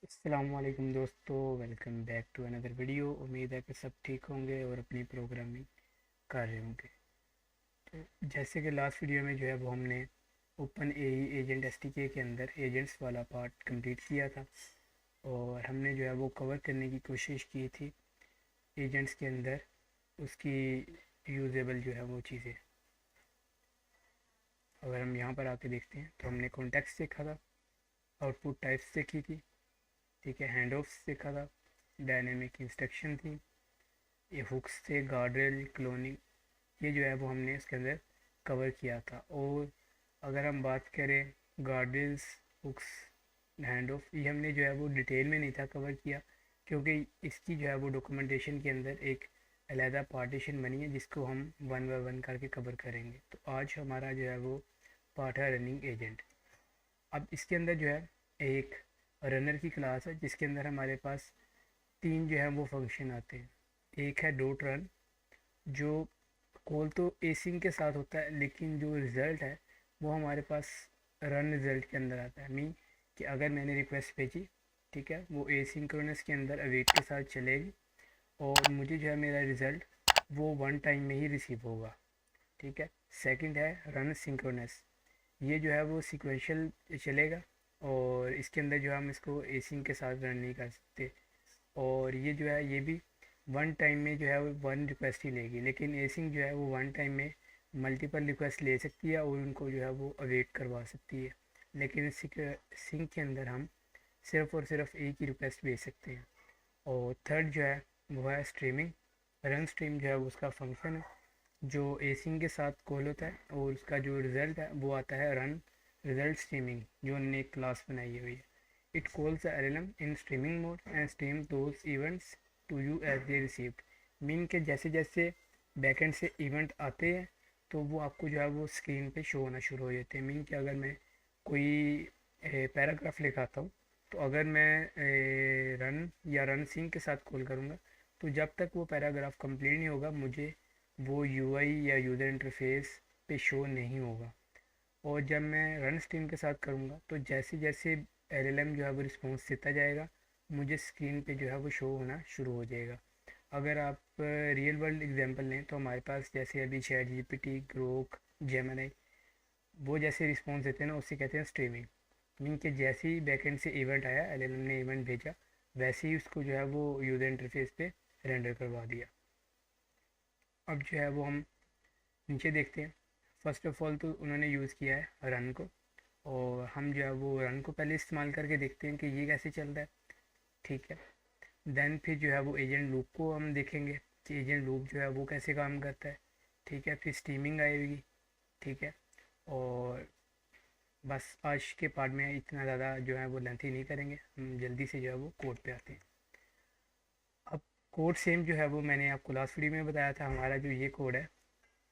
अस्सलामुअलैकुम दोस्तों, welcome back to another video. उम्मीद है कि सब ठीक होंगे और अपनी प्रोग्रामिंग कर रहे होंगे। तो जैसे कि लास्ट वीडियो में जो है वो हमने ओपन एई एजेंट एसटीके के अंदर एजेंट्स वाला पार्ट कंप्लीट किया था और हमने जो है वो कवर करने की कोशिश की थी एजेंट्स के अंदर उसकी यूजेबल जो है वो चीज़ें। अगर हम यहाँ पर आके देखते हैं तो हमने कॉन्टेक्स्ट देखा था, आउटपुट टाइप्स देखी थी, ठीक है, हैंड ऑफ्स देखा था, डायनेमिक इंस्ट्रक्शन थी, ये हुक्स थे, गार्डरेल, क्लोनिंग, ये जो है वो हमने इसके अंदर कवर किया था। और अगर हम बात करें गार्डरेल्स, हुक्स, हैंड ऑफ, ये हमने जो है वो डिटेल में नहीं था कवर किया क्योंकि इसकी जो है वो डॉक्यूमेंटेशन के अंदर एक अलहदा पार्टीशन बनी है जिसको हम वन बाय वन करके कवर करेंगे। तो आज हमारा जो है वो पार्ट है रनिंग एजेंट। अब इसके अंदर जो है एक रनर की क्लास है जिसके अंदर हमारे पास तीन जो है वो फंक्शन आते हैं। एक है डॉट रन, जो कॉल तो एसिंग के साथ होता है लेकिन जो रिज़ल्ट है वो हमारे पास रन रिज़ल्ट के अंदर आता है। मीन कि अगर मैंने रिक्वेस्ट भेजी, ठीक है, वो एसिंक्रोनस के अंदर अवेट के साथ चलेगी और मुझे जो है मेरा रिज़ल्ट वो वन टाइम में ही रिसीव होगा, ठीक है। सेकंड है रन सिंक्रोनस, ये जो है वो सिक्वेंशियल चलेगा और इसके अंदर जो हम इसको एसिंग के साथ रन नहीं कर सकते। और ये जो है ये भी वन टाइम में जो है वो वन रिक्वेस्ट ही लेगी, लेकिन एसिंग जो है वो वन टाइम में मल्टीपल रिक्वेस्ट ले सकती है और उनको जो है वो अवेट करवा सकती है। लेकिन सिंक के अंदर हम सिर्फ और सिर्फ एक ही रिक्वेस्ट भेज सकते हैं। और थर्ड जो है वो है स्ट्रीमिंग। रन स्ट्रीम जो है वो उसका फंक्शन है जो एसिंग के साथ कॉल होता है और उसका जो रिज़ल्ट है वो आता है रन रिजल्ट स्ट्रीमिंग, जो हमने एक क्लास बनाई हुई है। It calls the LLM in streaming mode and stream those events to you as they received. Mean के जैसे जैसे बैकएंड से इवेंट आते हैं तो वो आपको जो है वो स्क्रीन पे शो होना शुरू हो जाते हैं। मीन कि अगर मैं कोई पैराग्राफ लिखाता हूँ तो अगर मैं रन या रन सिंग के साथ कॉल करूँगा तो जब तक वो पैराग्राफ कंप्लीट नहीं होगा मुझे वो यूआई या यूज़र इंटरफेस पे शो नहीं होगा। और जब मैं रन स्ट्रीम के साथ करूँगा तो जैसे जैसे एलएलएम जो है वो रिस्पॉन्स देता जाएगा मुझे स्क्रीन पे जो है वो शो होना शुरू हो जाएगा। अगर आप रियल वर्ल्ड एग्जांपल लें तो हमारे पास जैसे अभी चैट जीपीटी, ग्रोक, जेमिनी, वो जैसे रिस्पॉन्स देते हैं ना उसे कहते हैं स्ट्रीमिंग। मीन कि जैसे ही बैकएंड से इवेंट आया, एलएलएम ने इवेंट भेजा, वैसे ही उसको जो है वो यूज़र इंटरफेस पे रेंडर करवा दिया। अब जो है वो हम नीचे देखते हैं। फर्स्ट ऑफ ऑल तो उन्होंने यूज़ किया है रन को और हम जो है वो रन को पहले इस्तेमाल करके देखते हैं कि ये कैसे चल रहा है, ठीक है। देन फिर जो है वो एजेंट लूप को हम देखेंगे कि एजेंट लूप जो है वो कैसे काम करता है, ठीक है। फिर स्टीमिंग आएगी, ठीक है। और बस आज के पार्ट में इतना ज़्यादा जो है वो लेंथी नहीं करेंगे, हम जल्दी से जो है वो कोड पे आते हैं। अब कोड सेम जो है वो मैंने आपको लास्ट वीडियो में बताया था, हमारा जो ये कोड है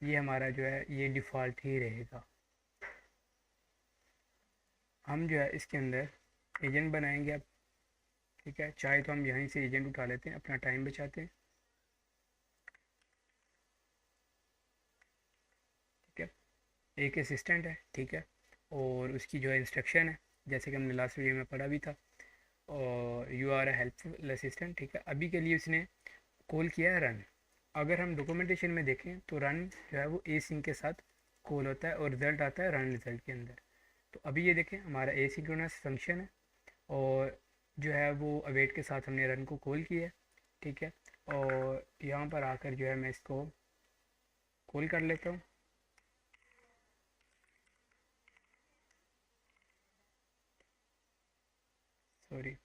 ये हमारा जो है ये डिफ़ॉल्ट ही रहेगा। हम जो है इसके अंदर एजेंट बनाएंगे अब, ठीक है। चाहे तो हम यहीं से एजेंट उठा लेते हैं, अपना टाइम बचाते हैं, ठीक है। एक असिस्टेंट है, ठीक है, और उसकी जो है इंस्ट्रक्शन है जैसे कि हमने लास्ट वीडियो में पढ़ा भी था, और you are a helpful assistant, ठीक है। अभी के लिए उसने कॉल किया है रन। अगर हम डॉक्यूमेंटेशन में देखें तो रन जो है वो ए सिंक के साथ कॉल होता है और रिजल्ट आता है रन रिजल्ट के अंदर। तो अभी ये देखें हमारा ए सिंक्रोनस फंक्शन है और जो है वो अवेट के साथ हमने रन को कॉल किया है, ठीक है। और यहाँ पर आकर जो है मैं इसको कॉल कर लेता हूँ। सॉरी,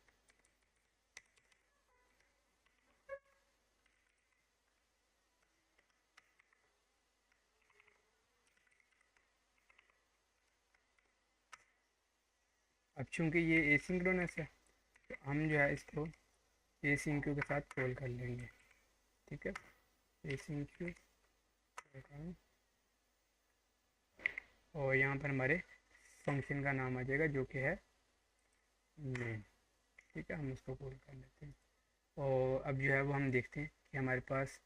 अब चूँकि ये एसिंक्रोनस है तो हम जो है इसको एसिंक्यू के साथ कॉल कर लेंगे, ठीक है। एसिंक्यू और यहाँ पर हमारे फंक्शन का नाम आ जाएगा जो कि है मेन, ठीक है। हम उसको कॉल कर लेते हैं और अब जो है वो हम देखते हैं कि हमारे पास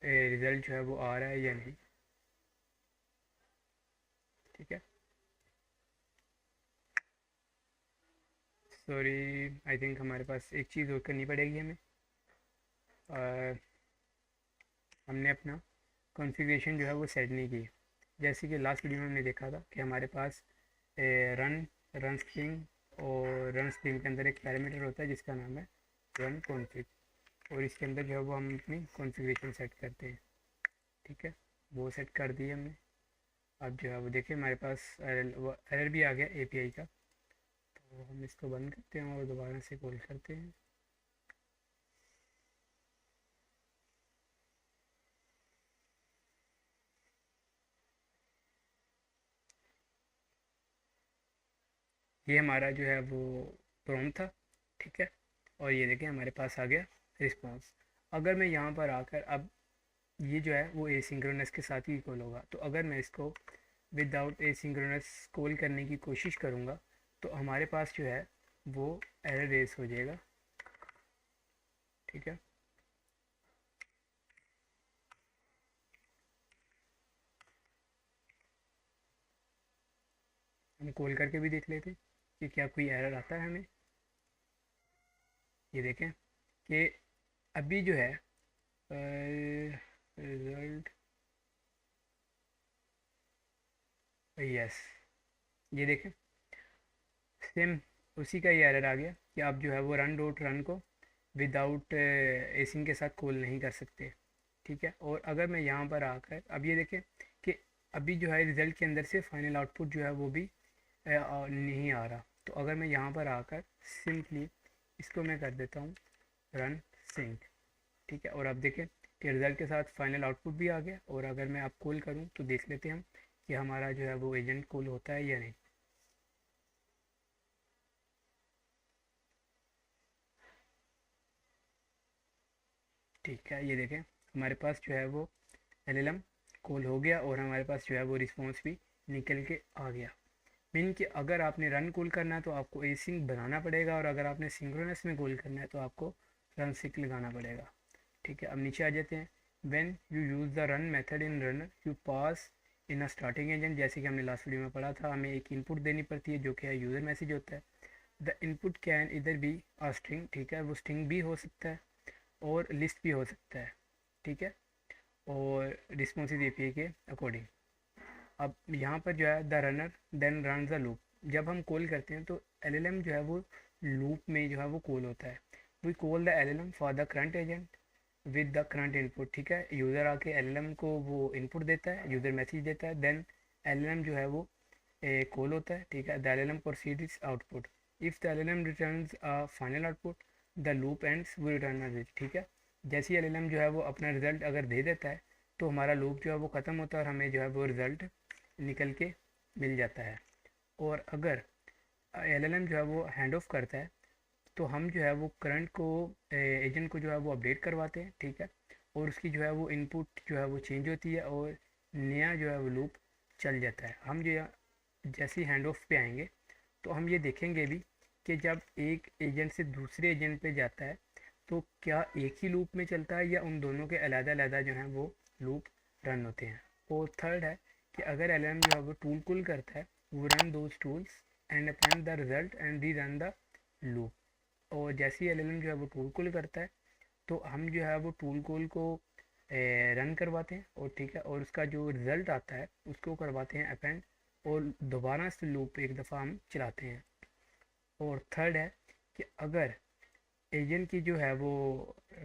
रिज़ल्ट जो है वो आ रहा है या नहीं, ठीक है। सॉरी, आई थिंक हमारे पास एक चीज़ और करनी पड़ेगी हमें। हमने अपना कॉन्फ़िगरेशन जो है वो सेट नहीं की। जैसे कि लास्ट वीडियो में हमने देखा था कि हमारे पास रन रन स्ट्रिंग और रन स्ट्रिंग के अंदर एक पैरामीटर होता है जिसका नाम है रन कॉन्फ़िग, और इसके अंदर जो है वो हम अपनी कॉन्फ़िगरेशन सेट करते हैं। ठीक है, वो सेट कर दी हमने। अब जो है वो देखिए हमारे पास एरर भी आ गया एपीआई का। तो हम इसको बंद करते हैं और दोबारा से कॉल करते हैं। ये हमारा जो है वो प्रॉम्प्ट था। ठीक है, और ये देखिए हमारे पास आ गया रिस्पांस। अगर मैं यहाँ पर आकर अब ये जो है वो एसिंक्रोनस के साथ ही इक्वल होगा, तो अगर मैं इसको विदाउट एसिंक्रोनस कॉल करने की कोशिश करूँगा तो हमारे पास जो है वो एरर रेस हो जाएगा। ठीक है, हम कॉल करके भी देख लेते हैं कि क्या कोई एरर आता है हमें। ये देखें कि अभी जो है रिजल्ट, यस, ये देखें सेम उसी का ही एरर आ गया कि आप जो है वो रन डॉट रन को विदाउट एसिंग के साथ कॉल नहीं कर सकते। ठीक है, और अगर मैं यहाँ पर आकर अब ये देखें कि अभी जो है रिज़ल्ट के अंदर से फाइनल आउटपुट जो है वो भी नहीं आ रहा। तो अगर मैं यहाँ पर आकर सिंपली इसको मैं कर देता हूँ रन सिंक। ठीक है, और अब देखें कि रिज़ल्ट के साथ फाइनल आउटपुट भी आ गया, और अगर मैं आप कॉल करूँ तो देख लेते हैं हम कि हमारा जो है वो एजेंट कॉल होता है या नहीं। ठीक है, ये देखें हमारे पास जो है वो एलएलएम कॉल हो गया और हमारे पास जो है वो रिस्पॉन्स भी निकल के आ गया। मीन कि अगर आपने रन कॉल करना है तो आपको एसिंक बनाना पड़ेगा, और अगर आपने सिंक्रोनस में कॉल करना है तो आपको रन सिंक लगाना पड़ेगा। ठीक है, अब नीचे आ जाते हैं। When you use the run method in runner you pass in a starting agent, जैसे कि हमने लास्ट वीडियो में पढ़ा था, हमें एक इनपुट देनी पड़ती है जो कि है यूज़र मैसेज होता है। द इनपुट कैन इधर बी अ स्ट्रिंग, ठीक है, वो स्ट्रिंग भी हो सकता है और लिस्ट भी हो सकता है। ठीक है, और रिस्पॉन्सिव एपीआई के अकॉर्डिंग। अब यहाँ पर जो है the runner then run the loop, जब हम कॉल करते हैं तो एलएलएम जो है वो लूप में जो है वो कॉल होता है। We call the LLM for the current agent with the current input. ठीक है, यूज़र आके एलएलएम को वो इनपुट देता है, यूज़र मैसेज देता है, देन एलएलएम जो है वो कॉल होता है। ठीक है, the LLM proceeds output, if the LLM returns a final output the loop ends, वो रिटर्न अ। ठीक है, जैसे ही एलएलएम जो है वो अपना रिजल्ट अगर दे देता है तो हमारा लूप जो है वो ख़त्म होता है और हमें जो है वो रिज़ल्ट निकल के मिल जाता है। और अगर एलएलएम जो है वो हैंड ऑफ करता है तो हम जो है वो करंट को एजेंट को जो है वो अपडेट करवाते हैं। ठीक है, और उसकी जो है वो इनपुट जो है वो चेंज होती है और नया जो है वो लूप चल जाता है। हम जो जैसे ही हैंड ऑफ पे आएंगे तो हम ये देखेंगे भी कि जब एक एजेंट से दूसरे एजेंट पे जाता है तो क्या एक ही लूप में चलता है या उन दोनों के अलग-अलग जो हैं वो लूप रन होते हैं। और थर्ड है कि अगर एलएम जो है वो टूल कॉल करता है, वो run those tools and append the result and re run the loop. और जैसे ही एलएलएम जो है वो टूल कॉल करता है तो हम जो है वो टूल कॉल को रन करवाते हैं, और ठीक है, और उसका जो रिज़ल्ट आता है उसको करवाते हैं अपेंड, और दोबारा से लूप एक दफ़ा हम चलाते हैं। और थर्ड है कि अगर एजेंट की जो है वो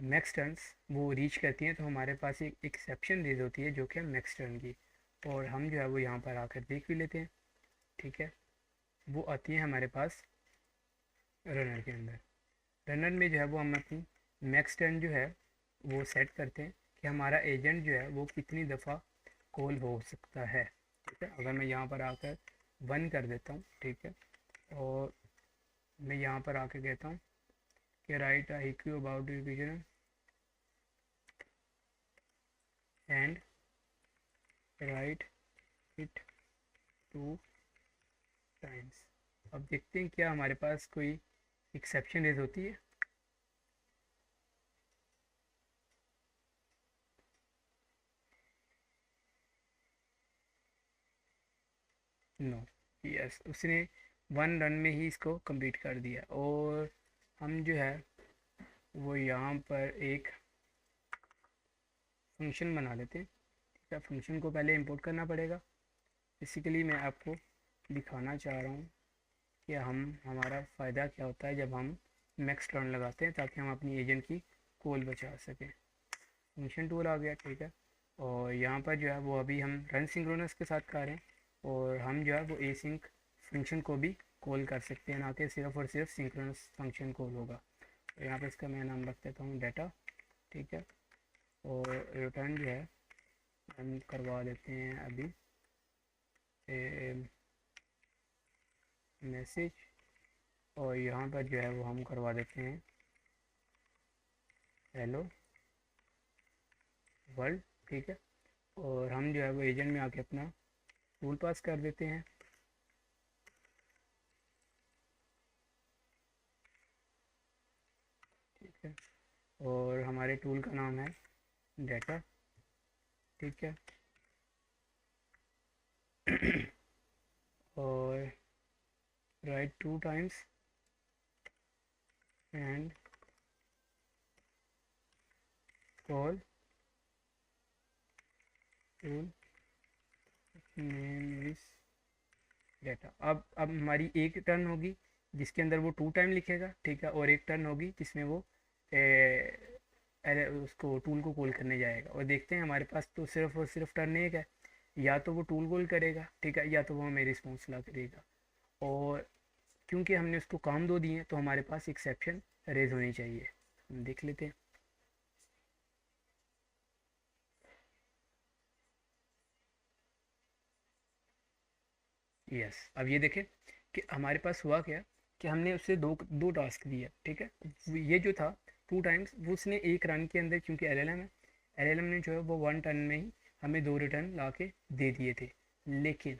मैक्स टर्न्स वो रीच करती हैं तो हमारे पास एक एक्सेप्शन रेज होती है जो कि है मैक्स टर्न की, और हम जो है वो यहाँ पर आकर देख भी लेते हैं। ठीक है, वो आती है हमारे पास रनर के अंदर। रनर में जो है वो हम अपनी मैक्स टर्न जो है वो सेट करते हैं कि हमारा एजेंट जो है वो कितनी दफ़ा कॉल हो सकता है। ठीक है, अगर मैं यहाँ पर आकर 1 कर देता हूँ, ठीक है, और मैं यहाँ पर आकर कहता हूँ कि right I Q about division and right it 2 times. अब देखते हैं क्या हमारे पास कोई एक्सेप्शन रेज होती है। नो, यस, उसने 1 रन में ही इसको कंप्लीट कर दिया। और हम जो है वो यहाँ पर एक फंक्शन बना लेते हैं। ठीक है, फंक्शन को पहले इंपोर्ट करना पड़ेगा। बेसिकली मैं आपको दिखाना चाह रहा हूँ कि हमारा फ़ायदा क्या होता है जब हम मैक्स टर्न लगाते हैं, ताकि हम अपनी एजेंट की कॉल बचा सकें। फंक्शन टूल आ गया, ठीक है। और यहाँ पर जो है वो अभी हम रन सिंक्रोनस के साथ कर रहे हैं, और हम जो है वो ए सिंक फंक्शन को भी कॉल कर सकते हैं, ना कि सिर्फ और सिर्फ सिंक्रोनस फंक्शन कॉल होगा। तो यहाँ पर इसका मैं नाम रख देता हूँ डाटा, ठीक है। और रिटर्न जो है हम करवा देते हैं अभी मैसेज, और यहाँ पर जो है वो हम करवा देते हैं हेलो वर्ल्ड, ठीक है। और हम जो है वो एजेंट में आके अपना टूल पास कर देते हैं, ठीक है। और हमारे टूल का नाम है डाटा, ठीक है। और right 2 times and call tool name is data. अब हमारी एक टर्न होगी जिसके अंदर वो 2 टाइम लिखेगा, ठीक है। और एक टर्न होगी जिसमें वो उसको टूल को कॉल करने जाएगा। और देखते हैं हमारे पास तो सिर्फ और सिर्फ टर्न एक है, या तो वो टूल कॉल करेगा, ठीक है, या तो वो हमें रिस्पॉन्स ला करेगा। और क्योंकि हमने उसको काम दो दिए, तो हमारे पास एक्सेप्शन रेज होनी चाहिए। हम देख लेते हैं। यस, अब ये देखें कि हमारे पास हुआ क्या कि हमने उससे दो दो टास्क दिए, ठीक है। ये जो था 2 टाइम्स, वो उसने एक रन के अंदर, क्योंकि एलएलएम है, एलएलएम ने जो है वो 1 टर्न में ही हमें 2 रिटर्न ला के दे दिए थे। लेकिन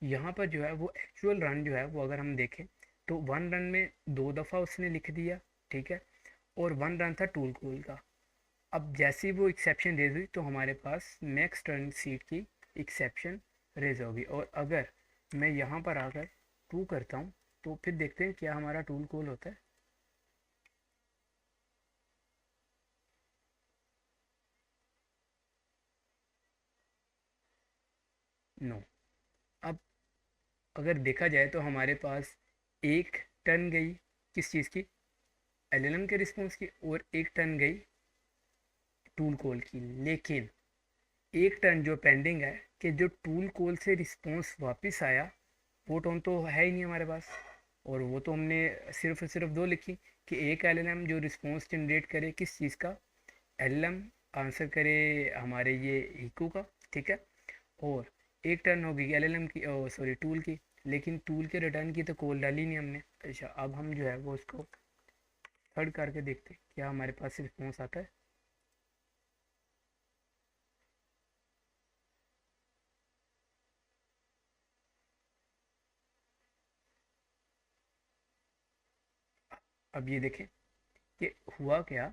यहाँ पर जो है वो एक्चुअल रन जो है वो अगर हम देखें तो 1 रन में 2 दफ़ा उसने लिख दिया, ठीक है। और 1 रन था टूल कॉल का। अब जैसे ही वो एक्सेप्शन रेज हुई, तो हमारे पास नेक्स्ट टर्न सीट की एक्सेप्शन रेज होगी। और अगर मैं यहाँ पर आकर टू करता हूँ, तो फिर देखते हैं क्या हमारा टूल कॉल होता है। नो। अब अगर देखा जाए तो हमारे पास एक टर्न गई किस चीज़ की, एलएलएम के रिस्पॉन्स की, और एक टर्न गई टूल कॉल की। लेकिन एक टर्न जो पेंडिंग है, कि जो टूल कॉल से रिस्पॉन्स वापस आया, वो टर्न तो है ही नहीं हमारे पास। और वो तो हमने सिर्फ और सिर्फ दो लिखी, कि एक एलएलएम जो रिस्पॉन्स जनरेट करे किस चीज़ का, एलएलएम आंसर करे हमारे ये इको का, ठीक है। और एक टर्न होगी एलएलएम की, सॉरी टूल की। लेकिन टूल के रिटर्न की तो कॉल डाली नहीं हमने। अच्छा, अब हम जो है वो उसको थर्ड करके देखते हैं क्या हमारे पास रिस्पॉन्स आता है। अब ये देखें कि हुआ क्या,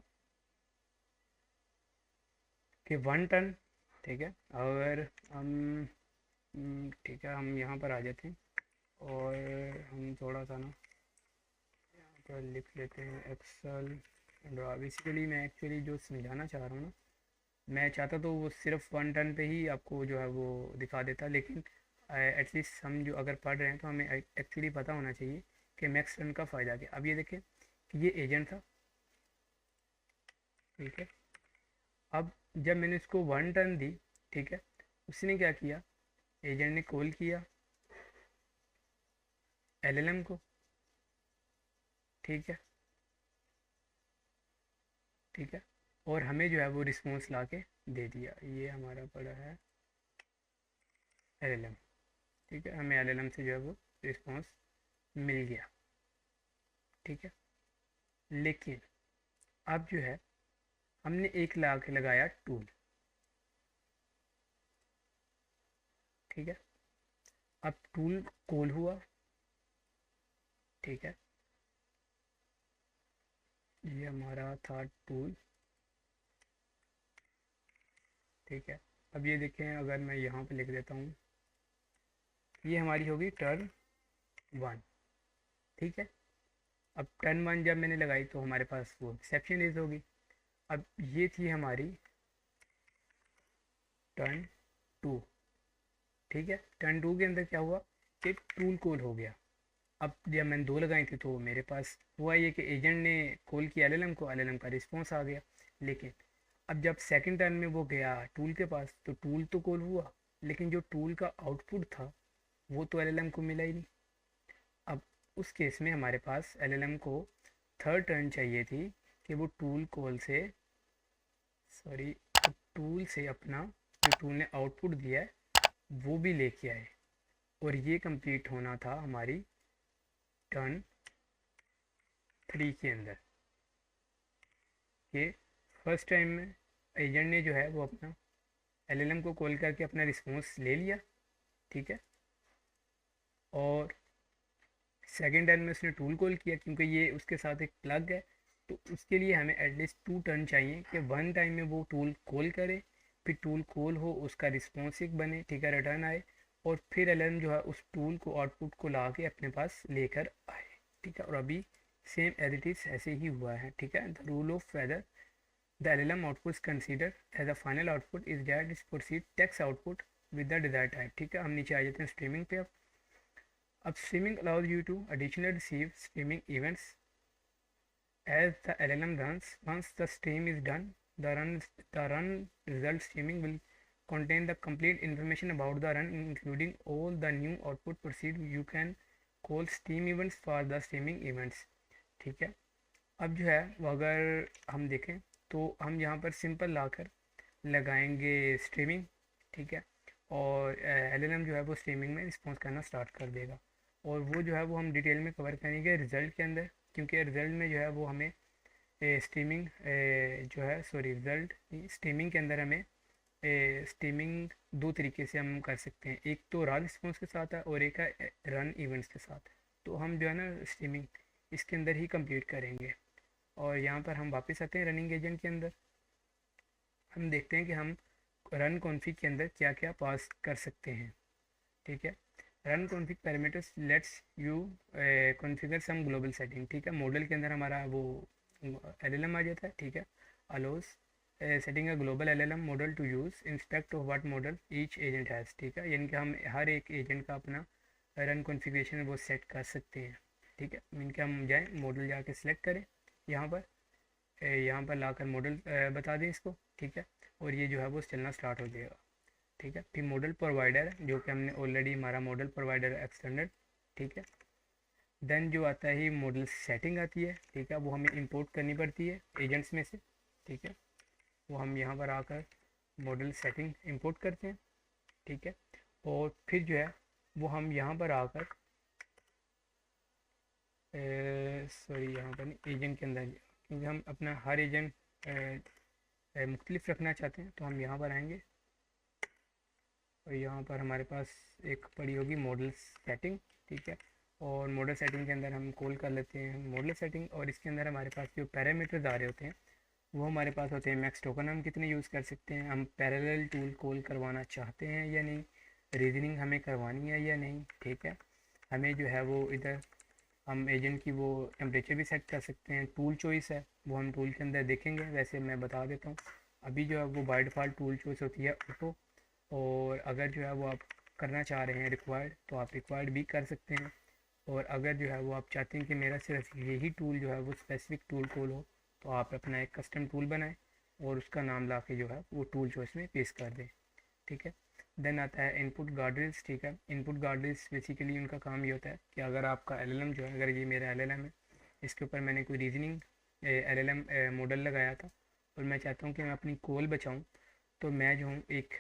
कि 1 टन, ठीक है। अगर हम ठीक है, हम यहाँ पर आ जाते हैं, और हम थोड़ा सा ना यहाँ पर लिख लेते हैं एक्सेल। बेसिकली मैं एक्चुअली जो समझाना चाह रहा हूँ ना, मैं चाहता तो वो सिर्फ 1 टन पे ही आपको जो है वो दिखा देता। लेकिन एटलीस्ट हम जो अगर पढ़ रहे हैं तो हमें एक्चुअली पता होना चाहिए कि मैक्स टन का फ़ायदा क्या। अब ये देखें कि ये एजेंट था, ठीक है। अब जब मैंने उसको 1 टन दी, ठीक है, उसने क्या किया, एजेंट ने कॉल किया एलएलएम को, ठीक है, ठीक है। और हमें जो है वो रिस्पॉन्स ला के दे दिया। ये हमारा पड़ा है एलएलएम, ठीक है। हमें एलएलएम से जो है वो रिस्पॉन्स मिल गया, ठीक है। लेकिन अब जो है हमने एक ला के लगाया टूल, ठीक है। अब टूल कॉल हुआ, ठीक है। ये हमारा था टूल, ठीक है। अब ये देखें, अगर मैं यहाँ पे लिख देता हूँ, ये हमारी होगी टर्न 1, ठीक है। अब टर्न 1 जब मैंने लगाई तो हमारे पास वो एक्सेप्शन रेज होगी। अब ये थी हमारी टर्न 2। ठीक है, टर्न 2 के अंदर क्या हुआ कि टूल कॉल हो गया। अब जब मैंने 2 लगाई थी तो मेरे पास हुआ ये कि एजेंट ने कॉल किया एलएलएम को, एलएलएम का रिस्पॉन्स आ गया। लेकिन अब जब सेकंड टर्न में वो गया टूल के पास तो टूल तो कॉल हुआ, लेकिन जो टूल का आउटपुट था वो तो एलएलएम को मिला ही नहीं। अब उस केस में हमारे पास एलएलएम को थर्ड टर्न चाहिए थी कि वो टूल कॉल से, सॉरी, टूल से अपना जो टूल ने आउटपुट दिया है वो भी लेके आए। और ये कंप्लीट होना था हमारी टर्न 3 के अंदर। ये फर्स्ट टाइम में एजेंट ने जो है वो अपना एलएलएम को कॉल करके अपना रिस्पॉन्स ले लिया। ठीक है, और सेकेंड टर्न में उसने टूल कॉल किया क्योंकि ये उसके साथ एक प्लग है, तो उसके लिए हमें एटलीस्ट 2 टर्न चाहिए कि वन टाइम में वो टूल कॉल करे, फिर टूल कॉल हो, उसका रिस्पॉन्स एक बने, ठीक है, रिटर्न आए, और फिर एलएलएम जो है उस टूल को आउटपुट को ला के अपने पास लेकर आए। ठीक है, और अभी सेम एज इट इज़ ऐसे ही हुआ है। ठीक है, the rule of whether the LLM output is consider as a final output is that is proceed text output with the desired type. ठीक है, हम नीचे आ जाते हैं स्ट्रीमिंग पे। अब streaming allows you to additionally receive streaming events as the LLM runs. Once the stream is done, the run result streaming will contain the complete information about the run, including all the new output proceed. You can call stream events for the streaming events. ठीक है, अब जो है वो अगर हम देखें तो हम यहाँ पर सिंपल लाकर लगाएंगे स्ट्रीमिंग। ठीक है, और एलएलएम जो है वो स्ट्रीमिंग में रिस्पॉन्स करना स्टार्ट कर देगा। और वो जो है वो हम डिटेल में कवर करेंगे रिज़ल्ट के अंदर, क्योंकि रिज़ल्ट में जो है वो हमें स्ट्रीमिंग जो है, सॉरी, रिज़ल्ट स्ट्रीमिंग के अंदर हमें स्ट्रीमिंग दो तरीके से हम कर सकते हैं। एक तो रॉ रिस्पॉन्स के साथ है और एक है रन इवेंट्स के साथ। तो हम जो है ना स्ट्रीमिंग इसके अंदर ही कंप्लीट करेंगे। और यहाँ पर हम वापस आते हैं रनिंग एजेंट के अंदर। हम देखते हैं कि हम रन कॉन्फ़िग के अंदर क्या क्या पास कर सकते हैं। ठीक है, run config parameters lets you configure some global setting. ठीक है, मॉडल के अंदर हमारा वो एलएलएम आ जाता है। ठीक है, allows setting a global LLM model to use inspect of what model each agent has. ठीक है, यानी कि हम हर एक एजेंट का अपना रन कॉन्फ़िगरेशन वो सेट कर सकते हैं। ठीक है, मीन कि हम जाएँ मॉडल जाके सिलेक्ट करें, यहाँ पर यहाँ पर लाकर मॉडल बता दें इसको। ठीक है, और ये जो है वो चलना स्टार्ट हो जाएगा। ठीक है, फिर मॉडल प्रोवाइडर जो कि हमने ऑलरेडी हमारा मॉडल प्रोवाइडर एक्सटेंडेड। ठीक है, देन जो आता है मॉडल सेटिंग आती है। ठीक है, वो हमें इंपोर्ट करनी पड़ती है एजेंट्स में से। ठीक है, वो हम यहाँ पर आकर मॉडल सेटिंग इंपोर्ट करते हैं। ठीक है, और फिर जो है वो हम यहाँ पर आकर सॉरी, यहाँ पर नहीं, एजेंट के अंदर, क्योंकि हम अपना हर एजेंट मुख्तलिफ रखना चाहते हैं, तो हम यहाँ पर आएंगे और यहाँ पर हमारे पास एक पड़ी होगी मॉडल सेटिंग। ठीक है, और मॉडल सेटिंग के अंदर हम कॉल कर लेते हैं मॉडल सेटिंग, और इसके अंदर हमारे पास जो पैरामीटर्स आ रहे होते हैं वो हमारे पास होते हैं मैक्स टोकन हम कितने यूज़ कर सकते हैं, हम पैरेलल टूल कॉल करवाना चाहते हैं या नहीं, रीजनिंग हमें करवानी है या नहीं। ठीक है, हमें जो है वो इधर हम एजेंट की वो टेम्परेचर भी सेट कर सकते हैं। टूल चॉइस है वो हम टूल के अंदर देखेंगे, वैसे मैं बता देता हूँ। अभी जो है वो बाय डिफ़ॉल्ट टूल चॉइस होती है ऑटो, और अगर जो है वो आप करना चाह रहे हैं रिक्वायर्ड तो आप रिक्वायर्ड भी कर सकते हैं। और अगर जो है वो आप चाहते हैं कि मेरा सिर्फ यही टूल जो है वो स्पेसिफिक टूल कॉल हो, तो आप अपना एक कस्टम टूल बनाएं और उसका नाम ला के जो है वो टूल चॉइस में पेश कर दें। ठीक है, देन आता है इनपुट गार्डरेल्स। ठीक है, इनपुट गार्डरेल्स बेसिकली उनका काम ये होता है कि अगर आपका एलएलएम जो है, अगर ये मेरा एलएलएम है, इसके ऊपर मैंने कोई रीजनिंग एलएलएम मॉडल लगाया था और मैं चाहता हूँ कि मैं अपनी कॉल बचाऊँ, तो मैं जो हूँ एक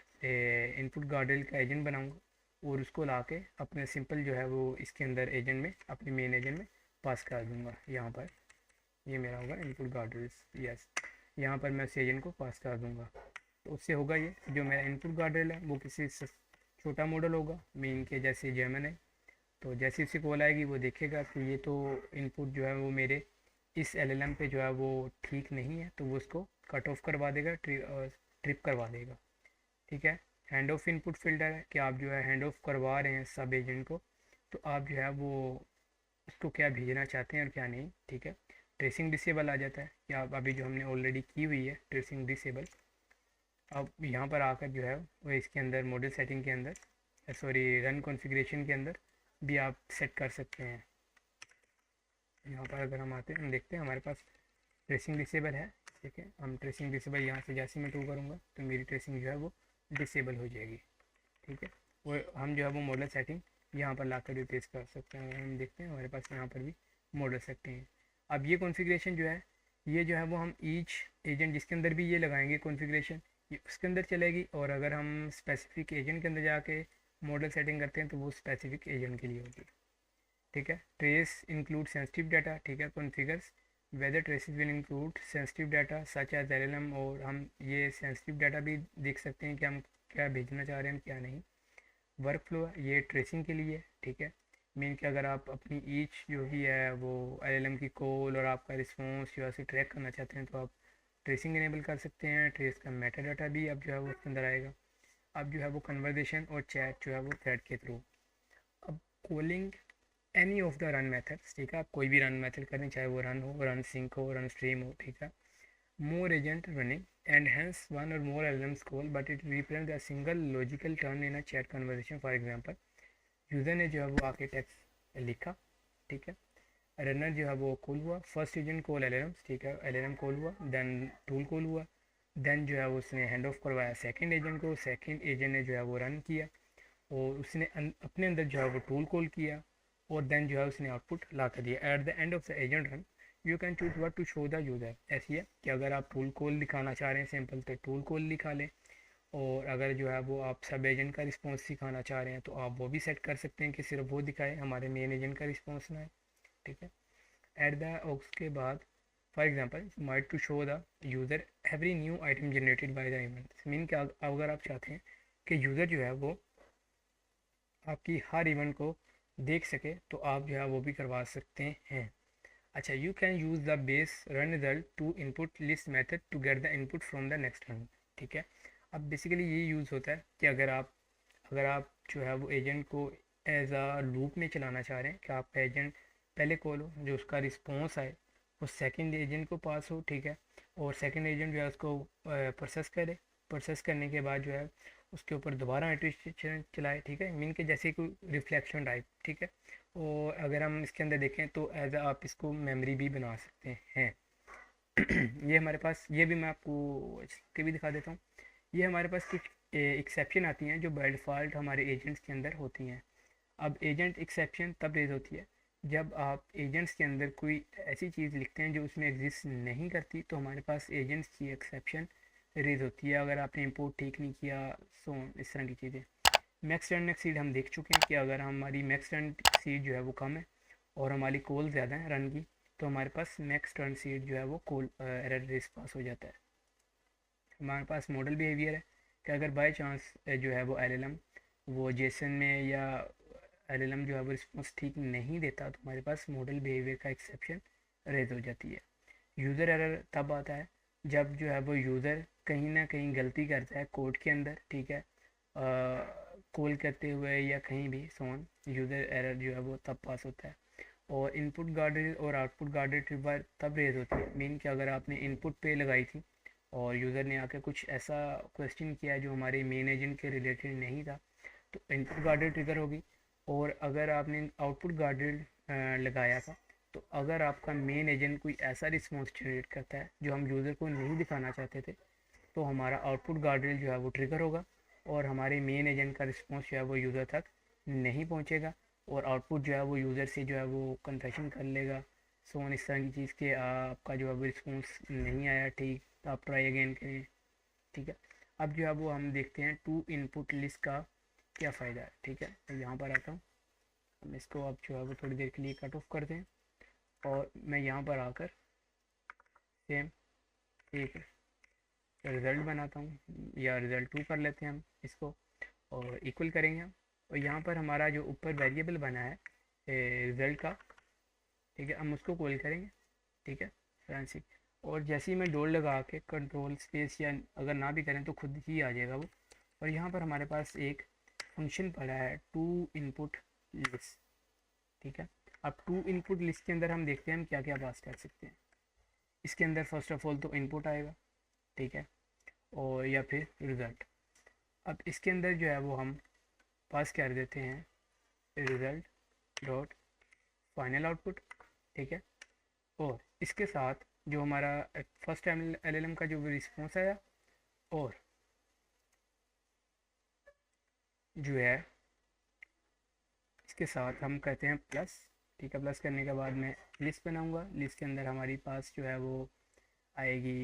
इनपुट गार्डरेल का एजेंट बनाऊँगा और उसको ला के अपने सिंपल जो है वो इसके अंदर एजेंट में, अपने मेन एजेंट में पास कर दूँगा। यहाँ पर ये मेरा होगा इनपुट गार्डरेल्स। यस, यहाँ पर मैं उस एजेंट को पास कर दूँगा, तो उससे होगा ये जो मेरा इनपुट गार्डरेल है वो किसी छोटा मॉडल होगा, मीन के जैसे जेमन है, तो जैसे उसे कॉल आएगी वो देखेगा कि ये तो इनपुट जो है वो मेरे इस एलएलएम पे जो है वो ठीक नहीं है, तो वो उसको कट ऑफ करवा देगा, ट्रिप करवा देगा। ठीक है, हैंड ऑफ इनपुट फिल्टर है कि आप जो है हैंड ऑफ करवा रहे हैं सब एजेंट को, तो आप जो है वो उसको क्या भेजना चाहते हैं और क्या नहीं, ठीक है। ट्रेसिंग डिसेबल आ जाता है, या अभी जो हमने ऑलरेडी की हुई है ट्रेसिंग डिसेबल, अब यहाँ पर आकर जो है वो इसके अंदर मॉडल सेटिंग के अंदर, सॉरी रन कॉन्फ़िगरेशन के अंदर भी आप सेट कर सकते हैं। यहाँ पर अगर हम आते हैं, हम देखते हैं हमारे पास ट्रेसिंग डिसेबल है, ठीक है। हम ट्रेसिंग डिसेबल यहाँ से जैसे मैं टू करूँगा तो मेरी ट्रेसिंग जो है वो डिसेबल हो जाएगी, ठीक है। वो हम जो है वो मॉडल सेटिंग यहाँ पर ला कर रिप्लेस कर सकते हैं। हम देखते हैं हमारे पास यहाँ पर भी मॉडल सेटिंग है। अब ये कॉन्फ़िगरेशन जो है, ये जो है वो हम ईच एजेंट जिसके अंदर भी ये लगाएंगे कॉन्फ़िगरेशन, ये उसके अंदर चलेगी। और अगर हम स्पेसिफिक एजेंट के अंदर जाके मॉडल सेटिंग करते हैं तो वो स्पेसिफिक एजेंट के लिए होगी, ठीक है। ट्रेस इंक्लूड सेंसिटिव डाटा, ठीक है। Configures whether traces will include sensitive data such as LLM, और हम ये सेंसिटिव डाटा भी देख सकते हैं कि हम क्या भेजना चाह रहे हैं क्या नहीं। वर्क फ्लो ये ट्रेसिंग के लिए, ठीक है। मीन कि अगर आप अपनी ईच जो भी है वो एलएलएम की कॉल और आपका रिस्पॉन्स जो है ट्रैक करना चाहते हैं तो आप ट्रेसिंग इनेबल कर सकते हैं। ट्रेस का मेटा डाटा भी अब जो है वो उसके अंदर आएगा। अब जो है वो कन्वर्जेशन और चैट जो है वो थ्रेड के थ्रू। अब calling any of the run methods, ठीक है। आप कोई भी रन मेथड करें, चाहे वो रन हो, रन सिंक हो, रन स्ट्रीम हो, ठीक है। More agent running and hence one or more LLMs call but it represents a single logical turn in a chat conversation. For example, user ने जो है वो आके टेक्स्ट लिखा, ठीक है। रनर जो है वो कॉल हुआ, फर्स्ट एजेंट कॉल एलएलएम, ठीक है। एलएलएम कॉल हुआ, देन टूल कॉल हुआ, देन जो है वो उसने हैंड ऑफ करवाया सेकंड एजेंट को, सेकंड एजेंट ने जो है वो रन किया और उसने अपने अंदर जो है वो टूल कॉल किया और देन जो है उसने आउटपुट ला कर दिया। At the end of the agent run you can choose what to show the user. ऐसी है कि अगर आप टूल कॉल दिखाना चाह रहे हैं सिंपल तो टूल कॉल दिखा लें, और अगर जो है वो आप सब एजेंट का रिस्पॉन्स दिखाना चाह रहे हैं तो आप वो भी सेट कर सकते हैं कि सिर्फ वो दिखाए, हमारे मेन एजेंट का रिस्पॉन्स ना है, ठीक है। एट द उसके बाद for example might to show the user every new item generated by the event. Mean क्या, अगर आप चाहते हैं कि यूज़र जो है वो आपकी हर इवेंट को देख सके तो आप जो है वो भी करवा सकते हैं। अच्छा, you can use the base run result to input list method to get the input from the next run, ठीक है। अब बेसिकली ये यूज़ होता है कि अगर आप जो है वो एजेंट को एज अ लूप में चलाना चाह रहे हैं कि आपका एजेंट पहले कॉल हो, जो उसका रिस्पॉन्स आए वो सेकंड एजेंट को पास हो, ठीक है। और सेकंड एजेंट जो है उसको प्रोसेस करे, प्रोसेस करने के बाद जो है उसके ऊपर दोबारा इटरेशन चलाए, ठीक है। मीन के जैसे कोई रिफ्लेक्शन टाइप, ठीक है। और अगर हम इसके अंदर देखें तो एज आप इसको मेमोरी भी बना सकते हैं। ये हमारे पास, ये भी मैं आपको के भी दिखा देता हूँ। ये हमारे पास कुछ एक्सेप्शन आती हैं जो बाय डिफ़ॉल्ट हमारे एजेंट्स के अंदर होती हैं। अब एजेंट एक्सेप्शन तब रेज होती है जब आप एजेंट्स के अंदर कोई ऐसी चीज़ लिखते हैं जो उसमें एग्जिस्ट नहीं करती, तो हमारे पास एजेंट्स की एक्सेप्शन रेज होती है। अगर आपने इंपोर्ट ठीक नहीं किया, सो इस तरह की चीज़ें। मैक्स रन एक्सीड हम देख चुके हैं कि अगर हमारी मैक्स रन सीड जो है वो कम है और हमारी कॉल ज़्यादा है रन की, तो हमारे पास मैक्स रन सीड जो है वो कॉल एरर रेस पास हो जाता है। हमारे पास मॉडल बिहेवियर है कि अगर बाय चांस जो है वो एलएलएम वो जेसन में या एलएलएम जो है वो रिस्पॉन्स ठीक नहीं देता तो हमारे पास मॉडल बिहेवियर का एक्सेप्शन रेज हो जाती है। यूज़र एरर तब आता है जब जो है वो यूज़र कहीं ना कहीं गलती करता है कोड के अंदर, ठीक है। कॉल करते हुए या कहीं भी सोन यूज़र एरर जो है वो तब पास होता है। और इनपुट गार्डेड और आउटपुट गार्डेड ट्रिगर तब रेज होती है। मीन कि अगर आपने इनपुट पे लगाई थी और यूज़र ने आकर कुछ ऐसा क्वेश्चन किया जो हमारे मेन एजेंट के रिलेटेड नहीं था तो इनपुट गार्डेड ट्रिगर होगी। और अगर आपने आउटपुट गार्डेड लगाया था तो अगर आपका मेन एजेंट कोई ऐसा रिस्पॉन्स जनरेट करता है जो हम यूज़र को नहीं दिखाना चाहते थे तो हमारा आउटपुट गार्डरेल जो है वो ट्रिगर होगा और हमारे मेन एजेंट का रिस्पॉन्स जो है वो यूज़र तक नहीं पहुंचेगा और आउटपुट जो है वो यूज़र से जो है वो कन्फेशन कर लेगा। सो ऑन इस तरह की चीज़ के आपका जो है वो रिस्पॉन्स नहीं आया, ठीक, तो आप ट्राई अगेन करें, ठीक है। अब जो है वो हम देखते हैं टू इनपुट लिस्ट का क्या फ़ायदा है, ठीक है। तो यहाँ पर आता हूँ, हम इसको अब जो है वो थोड़ी देर के लिए कट ऑफ करते हैं और मैं यहाँ पर आकर सेम एक रिज़ल्ट बनाता हूँ या रिज़ल्ट टू कर लेते हैं हम इसको और इक्वल करेंगे हम। और यहाँ पर हमारा जो ऊपर वेरिएबल बना है रिज़ल्ट का, ठीक है, हम उसको कॉल करेंगे, ठीक है, फ्रांसिक। और जैसे ही मैं डॉट लगा के कंट्रोल स्पेस या अगर ना भी करें तो खुद ही आ जाएगा वो। और यहाँ पर हमारे पास एक फंक्शन पड़ा है टू इनपुट लिस्ट, ठीक है। अब टू इनपुट लिस्ट के अंदर हम देखते हैं हम क्या क्या पास कर सकते हैं। इसके अंदर फर्स्ट ऑफ ऑल तो इनपुट आएगा, ठीक है, और या फिर रिज़ल्ट। अब इसके अंदर जो है वो हम पास कर देते हैं रिज़ल्ट डॉट फाइनल आउटपुट, ठीक है। और इसके साथ जो हमारा फर्स्ट एलएलएम का जो रिस्पॉन्स आया, और जो है इसके साथ हम कहते हैं प्लस, ठीक है। प्लस करने के बाद मैं लिस्ट बनाऊंगा। लिस्ट के अंदर हमारी पास जो है वो आएगी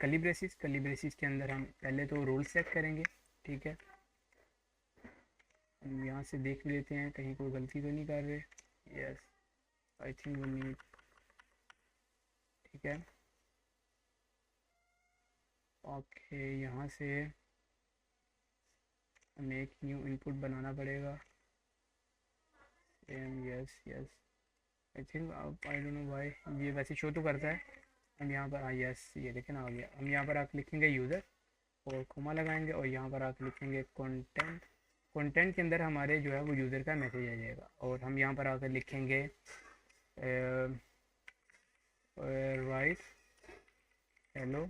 कली ब्रेसिस। कली ब्रेसिस के अंदर हम पहले तो रोल सेट करेंगे, ठीक है। हम यहाँ से देख लेते हैं कहीं कोई गलती तो नहीं कर रहे। Yes, I think we need, ठीक है। ओके, यहाँ से हमें एक न्यू इनपुट बनाना पड़ेगा। Yes yes, I think, I don't know why ये वैसे शो तो करता है। हम यहाँ पर, हाँ यस, ये देखें ना आ गया। हम यहाँ पर आकर लिखेंगे यूज़र और कोमा लगाएंगे, और यहाँ पर आकर लिखेंगे कंटेंट। कंटेंट के अंदर हमारे जो है वो यूज़र का मैसेज आ जाएगा, और हम यहाँ पर आकर लिखेंगे write hello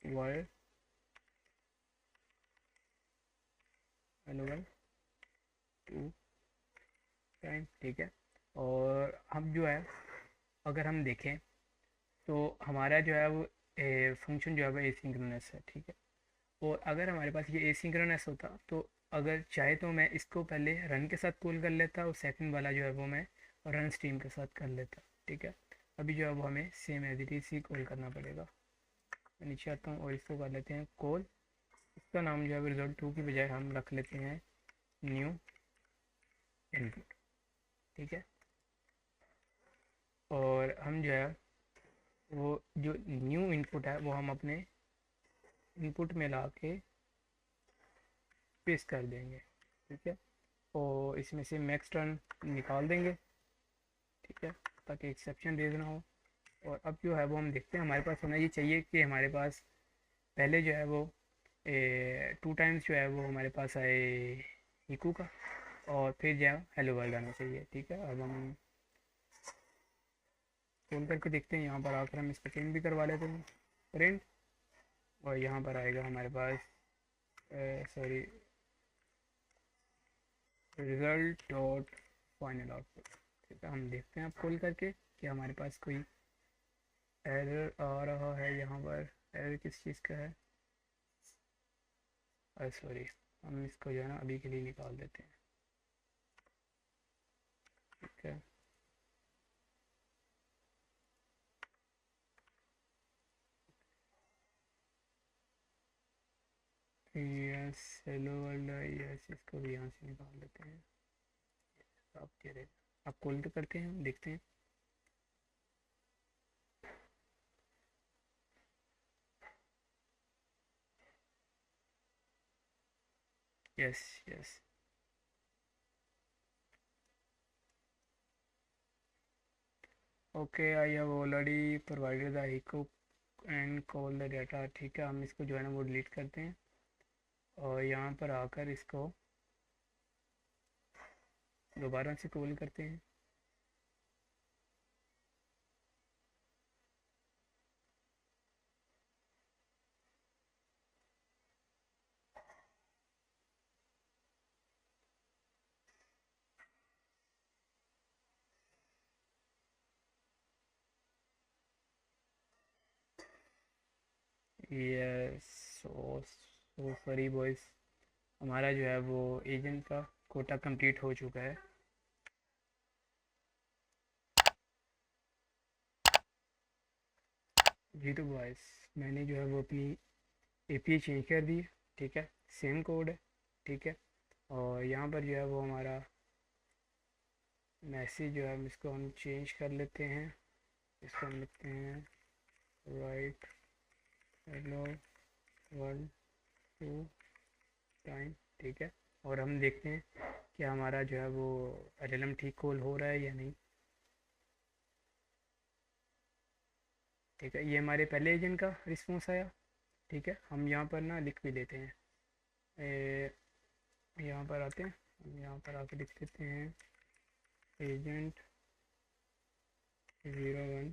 world, hello world two time, ठीक है। और हम जो है अगर हम देखें तो हमारा जो है वो फंक्शन जो है वो एसिंक्रोनस है, ठीक है। और अगर हमारे पास ये एसिंक्रोनस होता तो अगर चाहे तो मैं इसको पहले रन के साथ कॉल कर लेता, और सेकंड वाला जो है वो मैं रन स्ट्रीम के साथ कर लेता, ठीक है। अभी जो है वो हमें सेम एज इट इज ही कॉल करना पड़ेगा। मैं नीचे आता हूँ और इसको कर लेते हैं कॉल। इसका नाम जो है रिजल्ट 2 की बजाय हम रख लेते हैं न्यू इनपुट, ठीक है। और हम जो है वो जो न्यू इनपुट है वो हम अपने इनपुट में ला के पेस्ट कर देंगे, ठीक है। और इसमें से मैक्स टर्न निकाल देंगे, ठीक है, ताकि एक्सेप्शन रेज ना हो। और अब जो है वो हम देखते हैं हमारे पास होना ये चाहिए कि हमारे पास पहले जो है वो 2 टाइम्स जो है वो हमारे पास आए इको का, और फिर जो है हेलो वर्ल्ड आना चाहिए, ठीक है। अब हम खोल करके देखते हैं, यहाँ पर आकर हम इसको प्रिंट भी करवा लेते हैं, प्रिंट। और यहाँ पर आएगा हमारे पास sorry result dot final output, ठीक है। हम देखते हैं अब खोल करके कि हमारे पास कोई एरर आ रहा है। यहाँ पर एरर किस चीज़ का है, सॉरी, हम इसको जो है ना अभी के लिए निकाल देते हैं, ठीक है। यस हेलो वर्ल्ड, यस, इसको भी यहाँ से निकाल देते हैं। आप कह रहे, आप कॉल तो करते हैं, हम देखते हैं। Yes yes, okay, I have already provided the echo and call the data, ठीक है। हम इसको जो है ना वो डिलीट करते हैं, और यहाँ पर आकर इसको दोबारा से कॉल करते हैं। यस, सो सो सॉरी बॉयज़, हमारा जो है वो एजेंट का कोटा कंप्लीट हो चुका है। जी तो बॉयज़, मैंने जो है वो अपनी एपीआई चेंज कर दी है, ठीक है। सेम कोड है, ठीक है। और यहाँ पर जो है वो हमारा मैसेज जो है इसको हम चेंज कर लेते हैं। इसको हम लिखते हैं write hello world two time, ठीक है। और हम देखते हैं कि हमारा जो है वो एलएलएम ठीक कॉल हो रहा है या नहीं, ठीक है। ये हमारे पहले एजेंट का रिस्पॉन्स आया, ठीक है। हम यहाँ पर ना लिख भी लेते हैं, यहाँ पर आते हैं, हम यहाँ पर आके लिख लेते हैं एजेंट 01,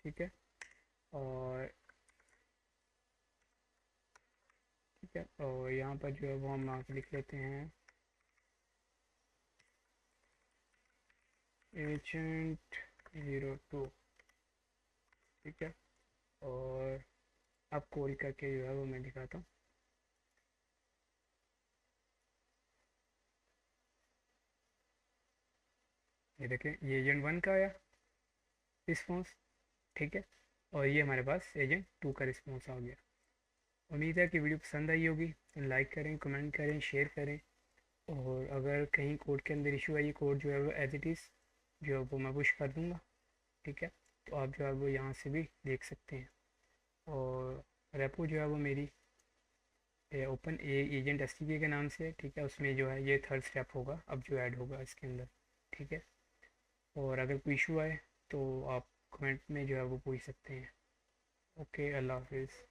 ठीक है। और ठीक है, और यहाँ पर जो है वो हम यहाँ पे लिख लेते हैं एजेंट 02, ठीक है। और अब कॉल करके जो है वो मैं दिखाता हूँ। ये देखें, ये एजेंट 1 का आया रिस्पॉन्स, ठीक है। और ये हमारे पास एजेंट 2 का रिस्पॉन्स आ गया। उम्मीद है कि वीडियो पसंद आई होगी, तो लाइक करें, कमेंट करें, शेयर करें। और अगर कहीं कोड के अंदर इशू है, ये कोड जो है वो एज इट इज़ जो है वो मैं पुश कर दूँगा, ठीक है। तो आप जो है वो यहाँ से भी देख सकते हैं। और रेपो जो है वो मेरी ओपन एजेंट एस के नाम से है, ठीक है। उसमें जो है ये थर्ड स्टेप होगा अब जो ऐड होगा इसके अंदर, ठीक है। और अगर कोई इशू आए तो आप कमेंट में जो है वो पूछ सकते हैं। ओके, अल्लाह हाफिज़।